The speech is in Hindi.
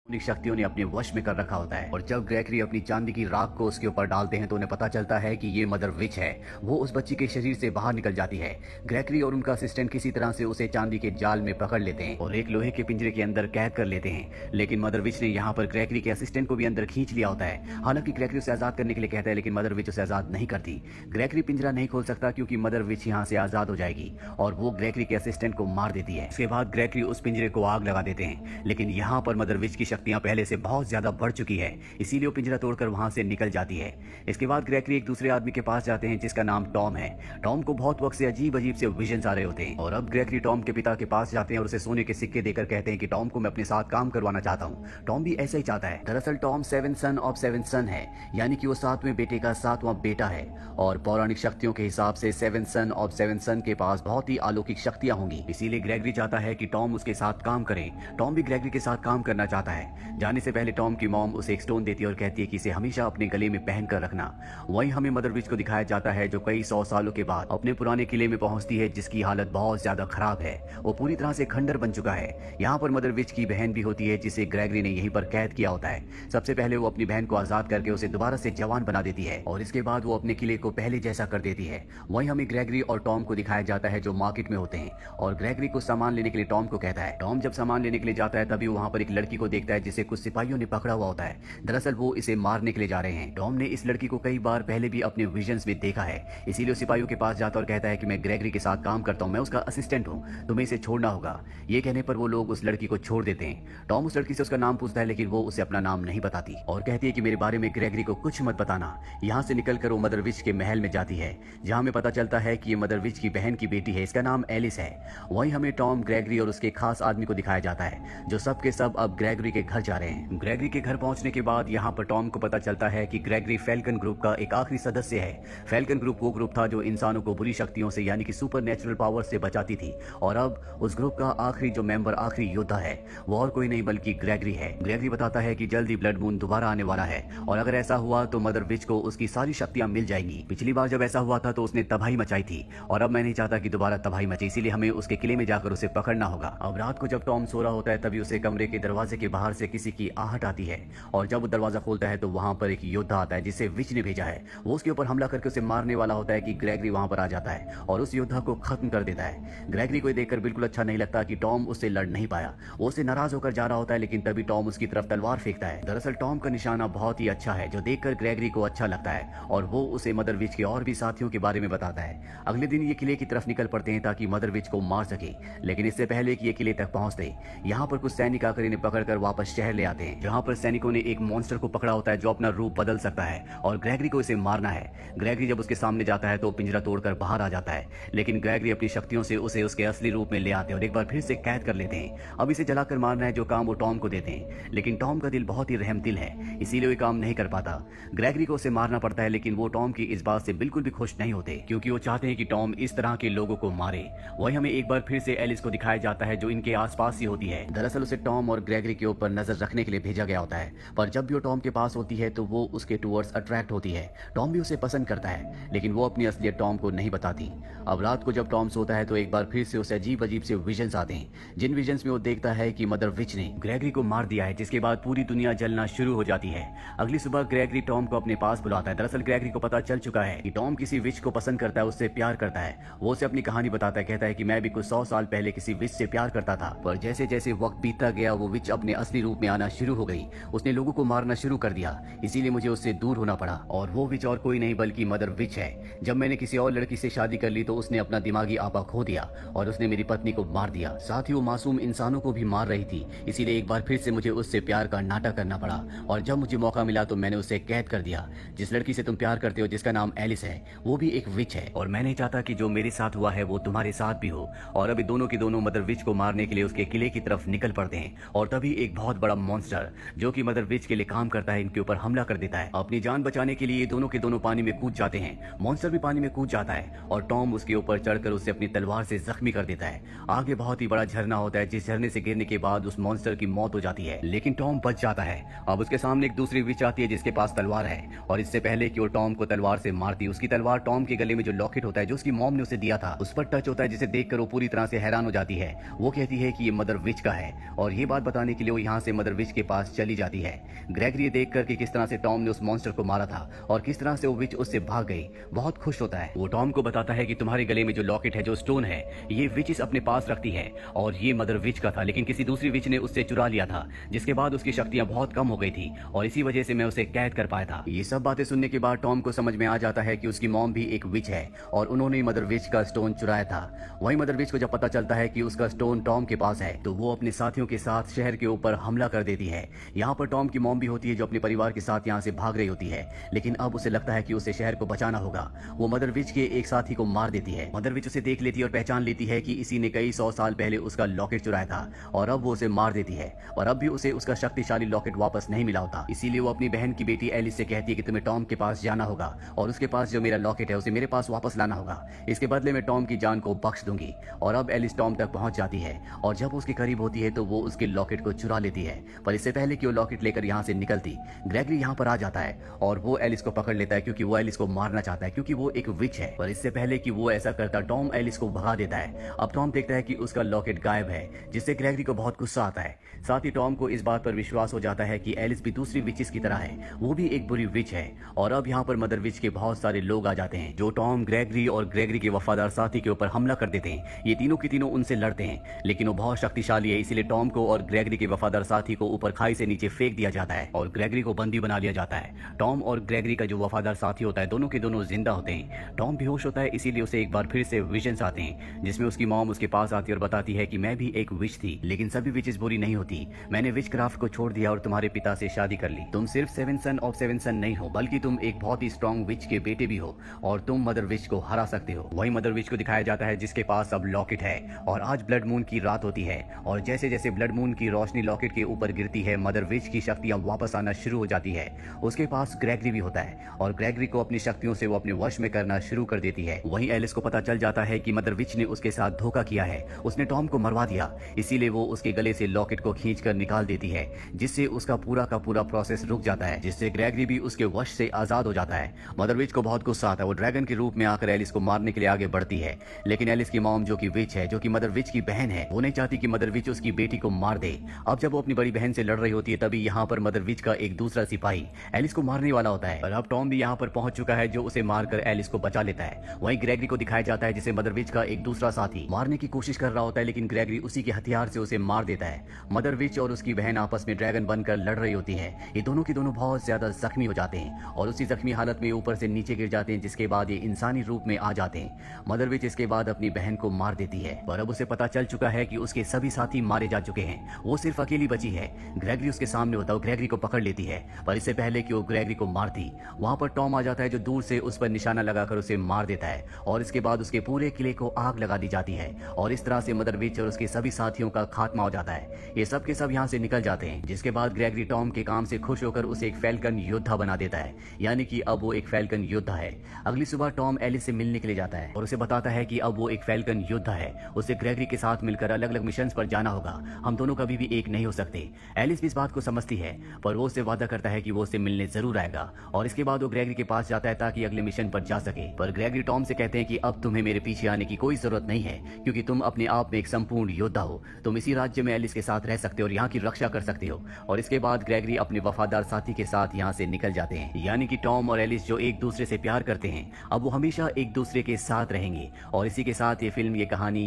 उन्हीं शक्तियों ने अपने वश में कर रखा होता है। और जब ग्रेगरी अपनी चांदी की राख को उसके ऊपर डालते हैं तो उन्हें पता चलता है कि ये मदर विच है। वो उस बच्ची के शरीर से बाहर निकल जाती है। ग्रेगरी और उनका असिस्टेंट किसी तरह से उसे चांदी के जाल में पकड़ लेते हैं और एक लोहे के पिंजरे के अंदर कैद कर लेते हैं। लेकिन मदर विच ने यहाँ पर ग्रेगरी के असिस्टेंट को भी अंदर खींच लिया होता है। हालांकि ग्रेगरी उसे आजाद करने के लिए कहता है, लेकिन मदर विच उसे आजाद नहीं करती। ग्रेगरी पिंजरा नहीं खोल सकता क्योंकि मदर विच यहाँ से आजाद हो जाएगी और वो ग्रेगरी के असिस्टेंट को मार देती है। इसके बाद ग्रेगरी उस पिंजरे को आग लगा देते हैं। लेकिन यहाँ पर मदर विच की शक्तियां पहले से बहुत ज्यादा बढ़ चुकी है, इसीलिए वो पिंजरा तोड़कर वहां से निकल जाती है। इसके बाद ग्रेगरी एक दूसरे आदमी के पास जाते हैं जिसका नाम टॉम है। टॉम को बहुत वक्त से अजीब अजीब से विजन्स आ रहे होते हैं और अब ग्रेगरी टॉम के पिता के पास जाते हैं और उसे सोने के सिक्के देकर कहते हैं कि टॉम को मैं अपने साथ काम करवाना चाहता हूँ। टॉम भी ऐसा ही चाहता है। दरअसल टॉम 7 सन ऑफ 7 सन है, यानी कि वो 7वें बेटे का 7वां बेटा है और पौराणिक शक्तियों के हिसाब से 7 सन ऑफ 7 सन के पास बहुत ही अलौकिक शक्तियां होंगी। इसीलिए ग्रेगरी चाहता है कि टॉम उसके साथ काम करे। टॉम भी ग्रेगरी के साथ काम करना चाहता है। जाने से पहले टॉम की मॉम उसे एक स्टोन देती है और कहती है कि इसे हमेशा अपने गले में पहन कर रखना। वहीं हमें मदर विच को दिखाया जाता है जो कई 100 सालों के बाद अपने पुराने किले में पहुंचती है जिसकी हालत बहुत ज्यादा खराब है। वो पूरी तरह से खंडर बन चुका है। यहाँ पर मदर विच की बहन भी होती है जिसे ग्रेगरी ने यहीं पर कैद किया होता है। सबसे पहले वो अपनी बहन को आजाद करके उसे दोबारा से जवान बना देती है और इसके बाद वो अपने किले को पहले जैसा कर देती है। वहीं हमें ग्रेगरी और टॉम को दिखाया जाता है जो मार्केट में होते हैं और ग्रेगरी को सामान लेने के लिए टॉम को कहता है। टॉम जब सामान लेने के लिए जाता है तभी वहाँ पर एक लड़की को देखता है जिसे कुछ सिपाहियों ने पकड़ा हुआ होता है। दरअसल वो इसे मारने के लिए जा रहे हैं। टॉम ने इस लड़की को कई बार पहले भी अपने विजन्स में देखा है, इसीलिए सिपाहियों के पास जाता और कहता है कि मैं ग्रेगरी के साथ काम करता हूँ, मैं उसका असिस्टेंट हूँ, तुम्हें इसे छोड़ना होगा। ये कहने पर वो लोग उस लड़की को छोड़ देते हैं। टॉम उस लड़की से उसका नाम पूछता है लेकिन वो उसे अपना नाम नहीं बताती और कहती है कि मेरे बारे में ग्रेगरी को कुछ मत बताना। यहाँ से निकलकर वो मदर विच के महल में जाती है जहाँ हमें पता चलता है कि ये मदर विच की बहन की बेटी है, इसका नाम एलिस है। वहीं हमें टॉम, ग्रेगरी और उसके खास आदमी को दिखाया जाता है जो सब के सब अब ग्रेगरी के घर जा रहे हैं। ग्रेगरी के घर पहुंचने के बाद यहाँ पर टॉम को पता चलता है कि ग्रेगरी फैल्कन ग्रुप का एक आखिरी सदस्य है। फैल्कन ग्रुप वो ग्रुप था जो इंसानों को बुरी शक्तियों से यानी कि सुपर नेचुरल पावर से बचाती थी और अब उस ग्रुप का आखिरी जो मेंबर, आखिरी योद्धा है वो और कोई नहीं बल्कि ग्रेगरी है। ग्रेगरी बताता है कि जल्द ही ब्लड मून दोबारा आने वाला है और अगर ऐसा हुआ तो मदर विच को उसकी सारी शक्तियां मिल जाएंगी। पिछली बार जब ऐसा हुआ था तो उसने तबाही मचाई थी और अब मैं नहीं चाहता कि दोबारा तबाही मचे, इसीलिए हमें उसके किले में जाकर उसे पकड़ना होगा। अब रात को जब टॉम सो रहा होता है तभी उसे कमरे के दरवाजे के बाहर से किसी की आहट आती है और जब वो दरवाजा खोलता है तो वहां पर एक योद्धा आता है जिसे विच ने भेजा है। वो उसके ऊपर हमला करके उसे मारने वाला होता है कि ग्रेगरी वहां पर आ जाता है और उस योद्धा को खत्म कर देता है। ग्रेगरी को देखकर बिल्कुल अच्छा नहीं लगता कि टॉम उससे लड़ नहीं पाया। वो उससे नाराज होकर जा रहा होता है लेकिन तभी टॉम उसकी तरफ तलवार फेंकता है। दरअसल टॉम का निशाना बहुत ही अच्छा है जो देखकर ग्रेगरी को अच्छा लगता है और वो उसे मदर विच के और भी साथियों के बारे में बताता है। अगले दिन ये किले की तरफ निकल पड़ते हैं ताकि मदर विच को मार सके, लेकिन इससे पहले कि ये किले तक पहुंचते यहाँ पर कुछ सैनिक आकर इन्हें पकड़कर वापस शहर ले आते हैं जहाँ पर सैनिकों ने एक मॉन्स्टर को पकड़ा होता है जो अपना रूप बदल सकता है और ग्रेगरी को इसे मारना है। ग्रेगरी जब उसके सामने जाता है तो पिंजरा तोड़कर बाहर आ जाता है, लेकिन ग्रेगरी अपनी शक्तियों से उसे उसके असली रूप में ले आते हैं और एक बार फिर से कैद कर लेते हैं। अब इसे जलाकर मारना है जो काम वो टॉम को देते हैं, लेकिन टॉम का दिल बहुत ही रहम दिल है इसीलिए वो काम नहीं कर पाता। ग्रेगरी को उसे मारना पड़ता है लेकिन वो टॉम की इस बात से बिल्कुल भी खुश नहीं होते क्योंकि वो चाहते हैं कि टॉम इस तरह के लोगों को मारे। वही हमें एक बार फिर से एलिस को दिखाया जाता है जो इनके आसपास ही होती है। दरअसल उसे टॉम और ग्रेगरी के ऊपर नजर रखने के लिए भेजा गया होता है, पर जब भी वो टॉम के पास होती है तो वो उसके टूवर्ड्स अट्रैक्ट होती है। टॉम भी उसे पसंद करता है लेकिन वो अपनी असलियत टॉम को नहीं बताती। अब रात को जब टॉम सोता है तो एक बार फिर से उसे अजीब अजीब से विजन्स आते हैं जिन विजन्स में वो देखता है कि मदर विच ने ग्रेगरी को मार दिया है, जिसके बाद पूरी दुनिया जलना शुरू हो जाती है। अगली सुबह ग्रेगरी टॉम को अपने पास बुलाता है। दरअसल ग्रेगरी को पता चल चुका है कि टॉम किसी विच को पसंद करता है, उससे प्यार करता है। वो उसे अपनी कहानी बताता है, कहता है कि मैं भी कुछ 100 साल पहले किसी विच से प्यार करता था, पर जैसे जैसे वक्त बीतता गया वो विच अपने असली रूप में आना शुरू हो गई। उसने लोगों को मारना शुरू कर दिया, इसीलिए मुझे उससे दूर होना पड़ा। और वो विच और कोई नहीं बल्कि मदर विच है। जब मैंने किसी और लड़की से शादी कर ली तो उसने अपना दिमागी आपा खो दिया और उसने मेरी पत्नी को मार दिया, साथ ही वो मासूम इंसानों को भी मार रही थी। इसीलिए एक बार फिर से मुझे उससे प्यार का नाटक करना पड़ा और जब मुझे मौका मिला तो मैंने उसे कैद कर दिया। जिस लड़की से तुम प्यार करते हो जिसका नाम एलिस है वो भी एक विच है और मैं नहीं चाहता कि जो मेरे साथ हुआ है वो तुम्हारे साथ भी हो। और अभी दोनों के दोनों मदर विच को मारने के लिए उसके किले की तरफ निकल पड़ते हैं और तभी एक बहुत बड़ा मॉन्स्टर जो कि मदर विच के लिए काम करता है इनके ऊपर हमला कर देता है। अपनी जान बचाने के लिए दोनों के दोनों पानी में कूद जाते हैं। मॉन्स्टर भी पानी में कूद जाता है और टॉम उसके ऊपर चढ़कर उसे अपनी तलवार से जख्मी कर देता है। आगे बहुत ही बड़ा झरना होता है जिस झरने से गिरने के बाद उस मॉन्स्टर की मौत हो जाती है, लेकिन टॉम बच जाता है। अब उसके सामने एक दूसरी विच आती है जिसके पास तलवार है और इससे पहले कि वो टॉम को तलवार से मारती, उसकी तलवार टॉम के गले में जो लॉकेट होता है जो उसकी मॉम ने उसे दिया था उस पर टच होता है, जिसे देखकर वो पूरी तरह से हैरान हो जाती है। वो कहती है कि ये मदर विच का है और ये बात बताने के लिए वो यहाँ यहाँ से मदर विच के पास चली जाती है। ग्रेगरी देख कर कि किस तरह से टॉम ने उस मॉन्स्टर को मारा था और किस तरह से वो विच उससे भाग गई, बहुत खुश होता है। वो टॉम को बताता है कि तुम्हारे गले में जो लॉकेट है, जो स्टोन है, ये विचेस अपने पास रखती है और ये मदर विच का था, लेकिन किसी दूसरी विच ने उससे चुरा लिया था, जिसके बाद उसकी शक्तियां बहुत कम हो गई थी और इसी वजह से मैं उसे कैद कर पाया था। ये सब बातें सुनने के बाद टॉम को समझ में आ जाता है कि उसकी मॉम भी एक विच है और उन्होंने मदर विच का स्टोन चुराया था। वहीं मदर विच को जब पता चलता है कि उसका स्टोन टॉम के पास है तो वो अपने साथियों के साथ शहर के ऊपर हमला कर देती है। यहाँ पर टॉम की मॉम भी होती है जो अपने परिवार के साथ यहाँ से भाग रही होती है, लेकिन अब उसे लगता है कि उसे शहर को बचाना होगा। वो मदर विच के एक साथी को मार देती है। मदर विच उसे देख लेती है और पहचान लेती है कि इसी ने कई 100 साल पहले उसका लॉकेट चुराया था और अब वो उसे मार देती है और अब भी उसे उसका शक्तिशाली लॉकेट वापस नहीं मिला होता। इसीलिए वो अपनी बहन की बेटी एलिस से कहती है कि तुम्हें टॉम के पास जाना होगा और उसके पास जो मेरा लॉकेट है उसे मेरे पास वापस लाना होगा। इसके बदले में टॉम की जान को बख्श दूंगी। और अब एलिस टॉम तक पहुंच जाती है और जब उसके करीब होती है तो वो उसके लॉकेट को चुरा लेती है। पर इससे पहले कि वो लॉकेट लेकर यहाँ से निकलती, ग्रेगरी यहाँ पर आ जाता है और वो एलिस को पकड़ लेता है क्योंकि वो एलिस को मारना चाहता है, क्योंकि वो एक विच है। पर इससे पहले कि वो ऐसा करता, टॉम एलिस को भगा देता है। अब टॉम देखता है कि उसका लॉकेट गायब है, जिससे ग्रेगरी को बहुत गुस्सा आता है। साथ ही टॉम को इस बात पर विश्वास हो जाता है कि एलिस भी दूसरी विचेस की तरह है, वो भी एक बुरी विच है। और अब यहाँ पर मदर विच के बहुत सारे लोग आ जाते हैं जो टॉम, ग्रेगरी और ग्रेगरी के वफादार साथी के ऊपर हमला कर देते हैं। ये तीनों की तीनों उनसे लड़ते हैं, लेकिन वो बहुत शक्तिशाली है, इसीलिए टॉम को और ग्रेगरी के वफादार साथी को ऊपर खाई से नीचे फेंक दिया जाता है और ग्रेगरी को बंदी बना लिया जाता है। टॉम और ग्रेगरी का जो वफादार साथी होता है, दोनों के दोनों जिंदा होते हैं। टॉम बेहोश होता है, इसीलिए उसे एक बार फिर से विजन्स आते हैं जिसमें उसकी मॉम उसके पास आती है और बताती है कि मैं भी एक विच थी, लेकिन सभी विचेस बुरी नहीं होती। मैंने विच क्राफ्ट को छोड़ दिया और तुम्हारे पिता से शादी कर ली। तुम सिर्फ 7 सन ऑफ 7 सन नहीं हो, बल्कि तुम एक बहुत ही स्ट्रॉन्ग विच के बेटे भी हो और तुम मदर विच को हरा सकते हो। वही मदर विच को दिखाया जाता है जिसके पास अब लॉकेट है और आज ब्लड मून की रात होती है और जैसे जैसे ब्लड मून की रोशनी लॉकेट के ऊपर गिरती है, मदर विच की शक्तियां वापस आना शुरू हो जाती है। उसके पास ग्रेगरी भी होता है और ग्रेगरी को अपनी शक्तियों से वो अपने वश में करना शुरू कर देती है। वहीं एलिस को पता चल जाता है कि मदर विच ने उसके साथ धोखा किया है, उसने टॉम को मरवा दिया, इसीलिए वो उसके गले से लॉकेट को खींचकर निकाल देती है, जिससे उसका पूरा का पूरा प्रोसेस रुक जाता है, जिससे ग्रेगरी भी उसके वश से आजाद हो जाता है। मदर विच को बहुत गुस्सा आता है, वो ड्रैगन के रूप में आकर एलिस को मारने के लिए आगे बढ़ती है, लेकिन एलिस की मॉम जो कि विच है, जो कि मदर विच की बहन है, वो नहीं चाहती कि मदर विच उसकी बेटी को मार दे। अब जब वो अपनी बड़ी बहन से लड़ रही होती है तभी यहाँ पर मदर विच का एक दूसरा सिपाही एलिस को मारने वाला होता है और अब टॉम भी यहाँ पर पहुंच चुका है जो उसे मारकर एलिस को बचा लेता है। वहीं ग्रेगरी को दिखाया जाता है जिसे मदर विच का एक दूसरा साथी मारने की कोशिश कर रहा होता है, लेकिन ग्रेगरी उसी के हथियार से उसे मार देता है। मदर विच और उसकी बहन आपस में ड्रैगन बनकर लड़ रही होती है। ये दोनों की दोनों बहुत ज्यादा जख्मी हो जाते हैं और उसी जख्मी हालत में ऊपर से नीचे गिर जाते हैं, जिसके बाद ये इंसानी रूप में आ जाते हैं। मदर विच इसके बाद अपनी बहन को मार देती है पर अब उसे पता चल चुका है कि उसके सभी साथी मारे जा चुके हैं, वो सिर्फ अकेली बची है। ग्रेगरी उसके सामने होता है, ग्रेगरी को पकड़ लेती है, पर इससे पहले कि वो ग्रेगरी को मारती, वहां पर टॉम आ जाता है जो दूर से उस पर निशाना लगाकर उसे मार देता है और इसके बाद उसके पूरे किले को आग लगा दी जाती है और इस तरह से मदर विच और उसके सभी साथियों का खात्मा हो जाता है। ये सब के सब यहाँ से निकल जाते हैं, जिसके बाद ग्रेगरी टॉम के काम से खुश होकर उसे एक फैल्कन योद्धा बना देता है, यानी कि अब वो एक फैल्कन योद्धा है। अगली सुबह टॉम एलिस से मिलने के लिए जाता है और उसे बताता है कि अब वो एक फैल्कन योद्धा है, उसे ग्रेगरी के साथ मिलकर अलग अलग मिशन पर जाना होगा, हम दोनों कभी भी एक नहीं हो सकते। एलिस भी इस बात को समझती है पर वो उससे वादा करता है कि वो उससे मिलने जरूर आएगा और इसके बाद वो ग्रेगरी के पास जाता है ताकि अगले मिशन पर जा सके। पर ग्रेगरी टॉम से कहते हैं कि अब तुम्हें मेरे पीछे आने की कोई जरूरत नहीं है, क्योंकि तुम अपने आप में एक संपूर्ण योद्धा हो, तुम इसी राज्य में एलिस के साथ रह सकते हो और यहाँ की रक्षा कर सकते हो। और इसके बाद ग्रेगरी अपने वफादार साथी के साथ यहाँ से निकल जाते हैं, यानी कि टॉम और एलिस जो एक दूसरे से प्यार करते हैं अब वो हमेशा एक दूसरे के साथ रहेंगे। और इसी के साथ ये फिल्म, ये कहानी